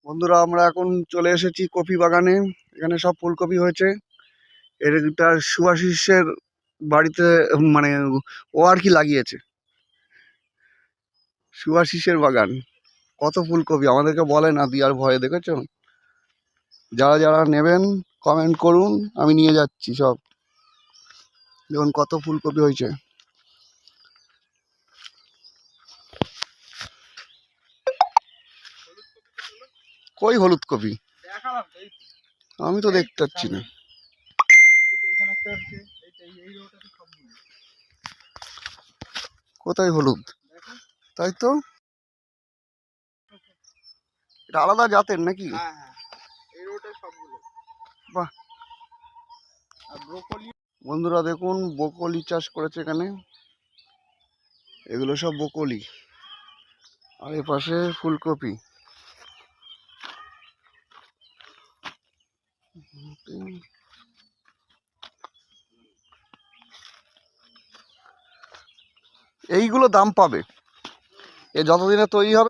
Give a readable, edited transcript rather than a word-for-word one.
বন্ধুরা, আমরা এখন চলে এসেছি কপি বাগানে। এখানে সব ফুলকপি হয়েছে। এটা সুভাশিসের বাড়িতে, মানে ও আর কি লাগিয়েছে। সুভাশিসের বাগান, কত ফুলকপি আমাদেরকে বলে না দিয়ার ভয়ে, দেখেছো? যারা যারা নেবেন কমেন্ট করুন, আমি নিয়ে যাচ্ছি সব। দেখুন কত ফুলকপি হয়েছে। কই হলুদ কপি? আমি তো দেখতে পাচ্ছি না। কোথায় হলুদ? তাই তো, এটা আলাদা জাতের নাকি? বাহ, বন্ধুরা দেখুন বকলি চাষ করেছে এখানে। এগুলো সব বকলি, আর এ পাশে ফুলকপি। এইগুলো দাম পাবে, এ যতদিনে তৈরি হবে।